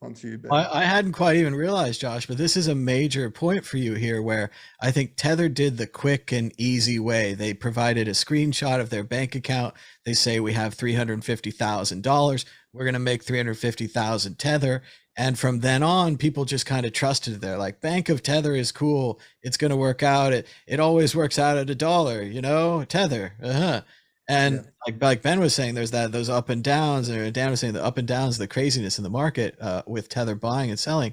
onto you, Ben. I hadn't quite even realized, Josh, but this is a major point for you here where I think Tether did the quick and easy way. They provided a screenshot of their bank account. They say we have $350,000. We're going to make 350,000 Tether. And from then on, people just kind of trusted. They're like, Bank of Tether is cool. It's going to work out. It always works out at $1, Tether. Uh-huh. Yeah. And like Ben was saying, there's those up and downs, or Dan was saying the up and downs, the craziness in the market with Tether buying and selling.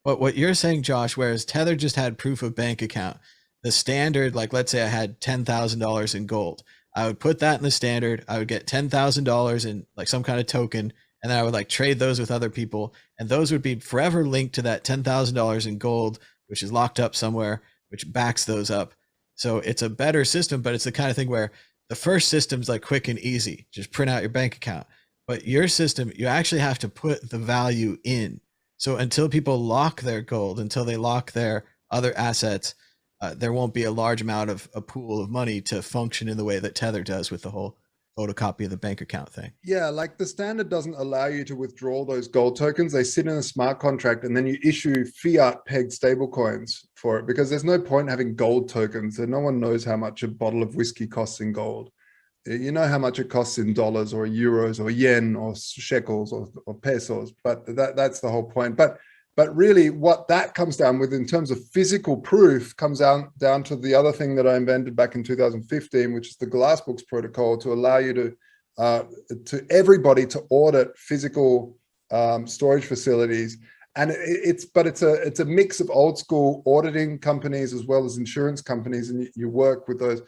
But what you're saying, Josh, whereas Tether just had proof of bank account, the standard, like let's say I had $10,000 in gold, I would put that in the standard. I would get $10,000 in like some kind of token, and then I would like trade those with other people, and those would be forever linked to that $10,000 in gold, which is locked up somewhere, which backs those up. So it's a better system, but it's the kind of thing where the first system's like quick and easy, just print out your bank account. But your system, you actually have to put the value in. So until people lock their gold, until they lock their other assets, there won't be a large amount of a pool of money to function in the way that Tether does with the whole photocopy of the bank account thing. Yeah, like the standard doesn't allow you to withdraw those gold tokens. They sit in a smart contract and then you issue fiat pegged stable coins for it because there's no point having gold tokens. And no one knows how much a bottle of whiskey costs in gold. You know how much it costs in dollars or euros or yen or shekels or pesos, but that's the whole point. But really what that comes down with in terms of physical proof comes down to the other thing that I invented back in 2015, which is the Glassbooks protocol to allow you to everybody to audit physical storage facilities. And it's a mix of old school auditing companies as well as insurance companies, and you work with those.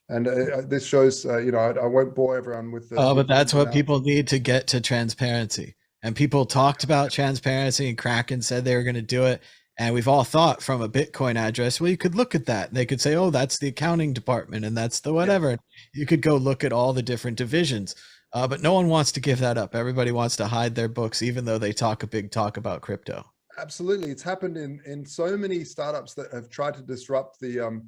And this shows, I won't bore everyone with the. Oh, but With that's the what people need to get to transparency. And people talked about transparency, and Kraken said they were going to do it. And we've all thought from a Bitcoin address, well, you could look at that. And they could say, oh, that's the accounting department and that's the whatever. Yeah. You could go look at all the different divisions. But no one wants to give that up. Everybody wants to hide their books, even though they talk a big talk about crypto. Absolutely. It's happened in so many startups that have tried to disrupt the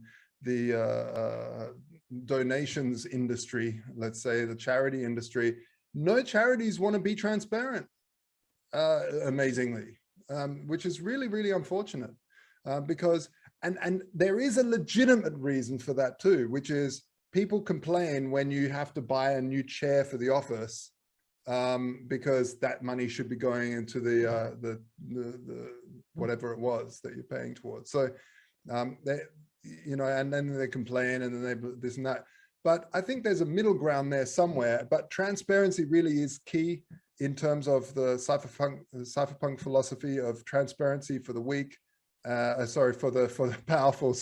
donations industry, let's say the charity industry. No charities want to be transparent, amazingly, which is really, really unfortunate because, and there is a legitimate reason for that too, which is people complain when you have to buy a new chair for the office because that money should be going into the whatever it was that you're paying towards. So and then they complain and then they this and that. But I think there's a middle ground there somewhere. But transparency really is key in terms of the cypherpunk philosophy of transparency for the weak, for the powerful,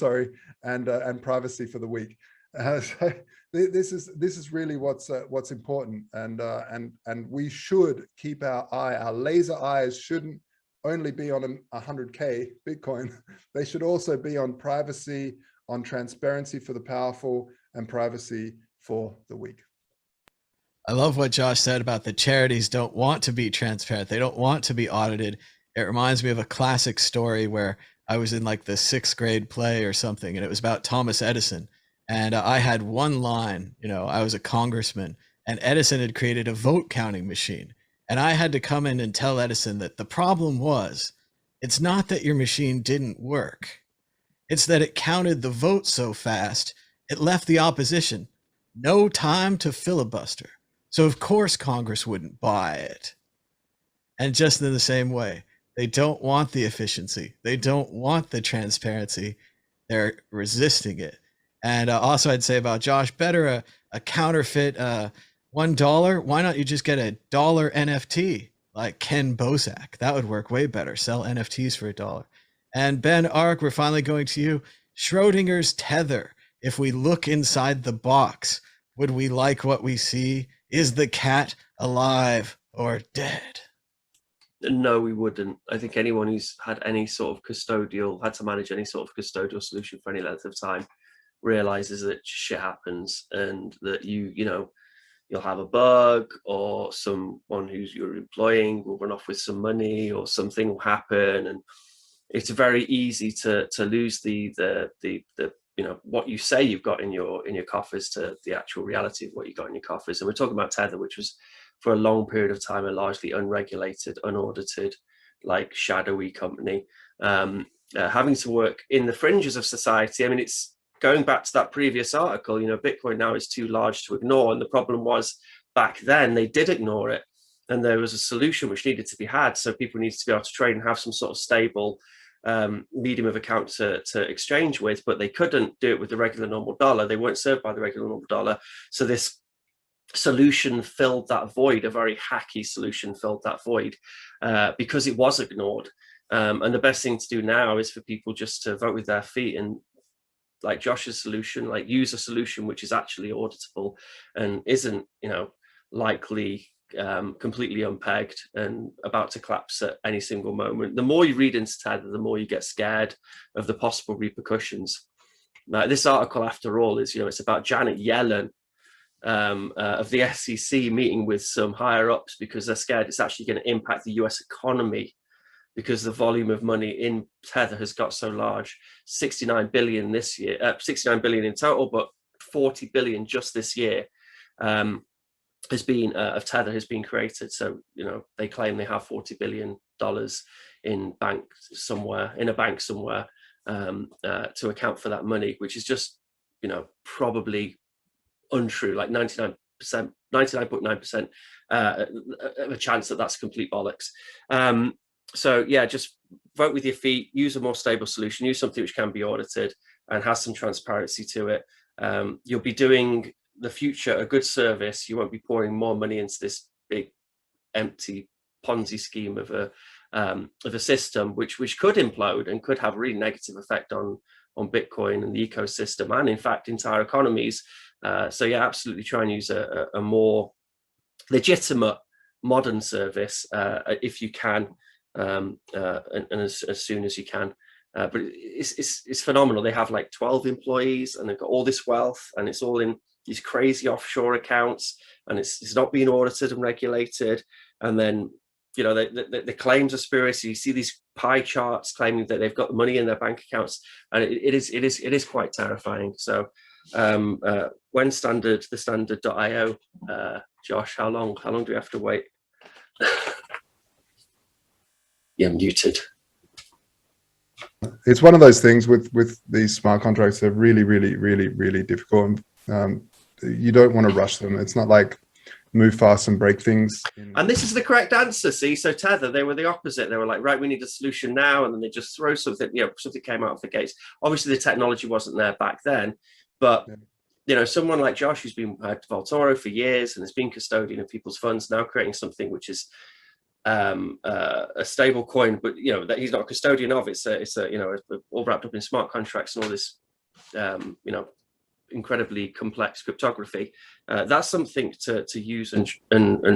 and privacy for the weak. So this is really what's important, and we should keep our laser eyes shouldn't only be on 100K Bitcoin. They should also be on privacy, on transparency for the powerful, and privacy for the weak. I love what Josh said about the charities don't want to be transparent. They don't want to be audited. It reminds me of a classic story where I was in like the 6th grade play or something, and it was about Thomas Edison. And I had one line, I was a congressman, and Edison had created a vote counting machine. And I had to come in and tell Edison that the problem was, it's not that your machine didn't work. It's that it counted the votes so fast, it left the opposition no time to filibuster. So of course Congress wouldn't buy it. And just in the same way, they don't want the efficiency. They don't want the transparency. They're resisting it. And also I'd say about Josh, better a counterfeit $1. Why not you just get a dollar NFT like Ken Bosak? That would work way better. Sell NFTs for $1. And Ben Ark, we're finally going to you. Schrodinger's tether. If we look inside the box, would we like what we see? Is the cat alive or dead? No, we wouldn't. I think anyone who's had any sort of had to manage any sort of custodial solution for any length of time realizes that shit happens and that you'll have a bug or someone who's you're employing will run off with some money or something will happen, and it's very easy to lose the what you say you've got in your coffers to the actual reality of what you got in your coffers. And we're talking about Tether, which was for a long period of time a largely unregulated, unaudited like shadowy company, having to work in the fringes of society. I mean, it's going back to that previous article, you know, Bitcoin now is too large to ignore. And the problem was back then they did ignore it. And there was a solution which needed to be had. So people needed to be able to trade and have some sort of stable medium of account to exchange with, but they couldn't do it with the regular normal dollar. They weren't served by the regular normal dollar. So this solution filled that void, a very hacky solution filled that void because it was ignored. And the best thing to do now is for people just to vote with their feet and, like Josh's solution, like use a solution which is actually auditable and isn't, you know, likely completely unpegged and about to collapse at any single moment. The more you read into Tether, the more you get scared of the possible repercussions. Now, this article, after all, is, you know, it's about Janet Yellen of the SEC meeting with some higher ups because they're scared it's actually going to impact the US economy because the volume of money in Tether has got so large. 69 billion this year, 69 billion in total, but 40 billion just this year has been of Tether has been created. So, you know, they claim they have $40 billion in a bank somewhere to account for that money, which is just, you know, probably untrue, like 99.9% of a chance that that's complete bollocks. So yeah, just vote with your feet, use a more stable solution, use something which can be audited and has some transparency to it. You'll be doing the future a good service. You won't be pouring more money into this big empty Ponzi scheme of a system which could implode and could have a really negative effect on Bitcoin and the ecosystem and in fact entire economies. So yeah, absolutely try and use a more legitimate modern service if you can, and as soon as you can. But it's phenomenal. They have like 12 employees and they've got all this wealth and it's all in these crazy offshore accounts and it's not being audited and regulated. And then, you know, the claims are spurious. You see these pie charts claiming that they've got the money in their bank accounts, and it is quite terrifying. So when the standard.io, Josh, how long do we have to wait? You're muted. It's one of those things with these smart contracts. They're really, really, really, really difficult. You don't want to rush them. It's not like move fast and break things. And this is the correct answer. See, so Tether, they were the opposite. They were like, right, we need a solution now, and then they just throw something. You know, something came out of the gates. Obviously, the technology wasn't there back then, but you know, someone like Josh, who's been at Vaultoro for years and has been custodian of people's funds, now creating something which is a stable coin, but you know that he's not a custodian of. It's a you know, all wrapped up in smart contracts and all this you know, incredibly complex cryptography. That's something to use and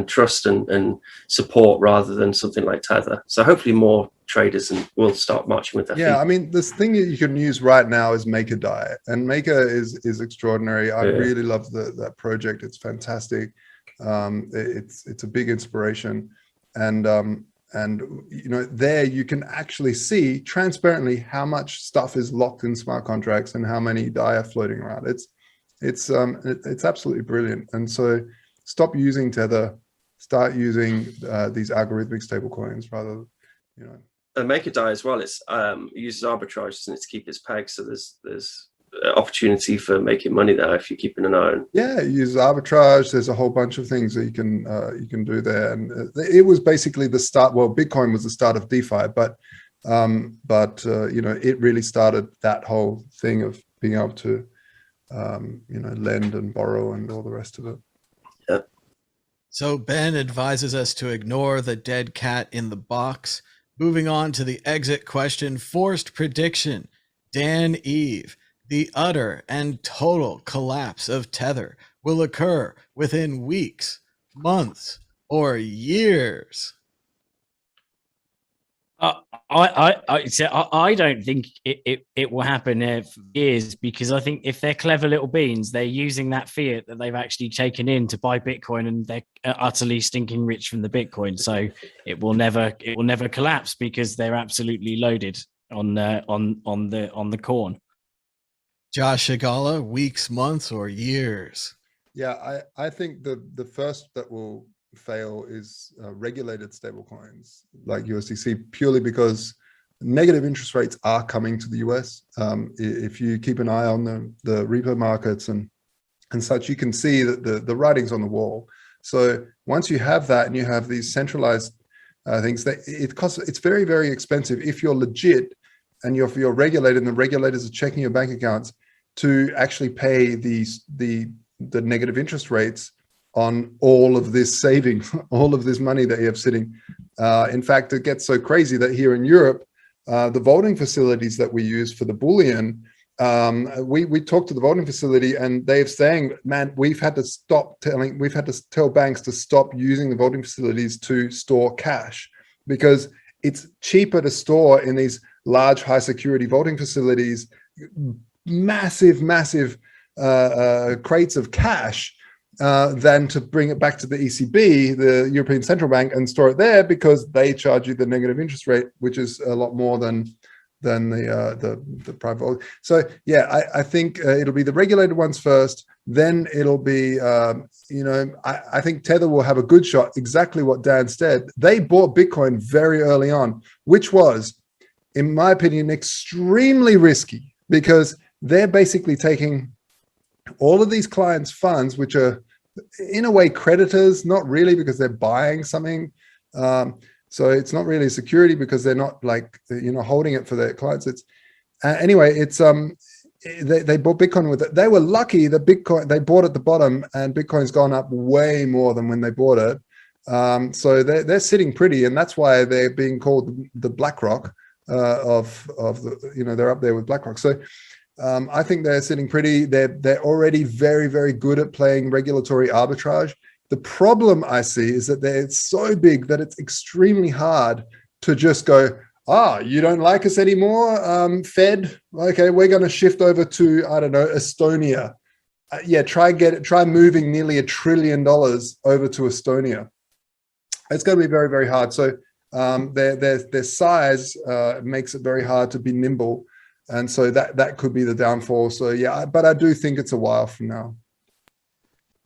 trust and support rather than something like Tether. So hopefully more traders will start marching with their feet. I mean, this thing that you can use right now is MakerDAI, and Maker is extraordinary. I really love that project. It's fantastic. It's a big inspiration, and you know, there you can actually see transparently how much stuff is locked in smart contracts and how many DAI are floating around. It's absolutely brilliant. And so stop using Tether, start using these algorithmic stable coins rather, you know. And MakerDAI as well, it uses arbitrage to keep its peg, so there's opportunity for making money there if you're keeping an eye on. Yeah, it uses arbitrage. There's a whole bunch of things that you can do there, and it was basically the start. Well, Bitcoin was the start of DeFi, but you know, it really started that whole thing of being able to you know, lend and borrow and all the rest of it. Yeah. So Ben advises us to ignore the dead cat in the box. Moving on to the exit question, forced prediction. Dan Eve. The utter and total collapse of Tether will occur within weeks, months, or years. I don't think it will happen for years, because I think if they're clever little beans, they're using that fiat that they've actually taken in to buy Bitcoin, and they're utterly stinking rich from the Bitcoin. So it will never collapse because they're absolutely loaded on the corn. Josh Shigala, weeks, months, or years? Yeah, I think the first that will fail is regulated stablecoins like USDC, purely because negative interest rates are coming to the US. If you keep an eye on the repo markets and such, you can see that the writing's on the wall. So once you have that and you have these centralized things, that it's very, very expensive if you're legit and you're regulated and the regulators are checking your bank accounts to actually pay the negative interest rates on all of this saving, all of this money that you have sitting. In fact, it gets so crazy that here in Europe, the voting facilities that we use for the bullion, we talked to the voting facility and they're saying, man, we've had to tell banks to stop using the voting facilities to store cash because it's cheaper to store in these large, high security voting facilities, massive crates of cash, than to bring it back to the ECB, the European Central Bank, and store it there because they charge you the negative interest rate, which is a lot more than the private. So yeah, I think it'll be the regulated ones first, then it'll be I think Tether will have a good shot. Exactly what Dan said. They bought Bitcoin very early on, which was, in my opinion, extremely risky because they're basically taking all of these clients' funds, which are in a way creditors, not really because they're buying something. So it's not really security because they're not holding it for their clients. It's anyway, it's they bought Bitcoin with it. They were lucky that they bought at the bottom and Bitcoin's gone up way more than when they bought it. So they're sitting pretty, and that's why they're being called the BlackRock of the, they're up there with BlackRock. So I think they're sitting pretty. They're already very, very good at playing regulatory arbitrage. The problem I see is that they're so big that it's extremely hard to just go, you don't like us anymore, Fed? Okay, we're going to shift over to, I don't know, Estonia. Try moving nearly $1 trillion over to Estonia. It's going to be very, very hard. So their size makes it very hard to be nimble. And so that could be the downfall. So yeah, but I do think it's a while from now.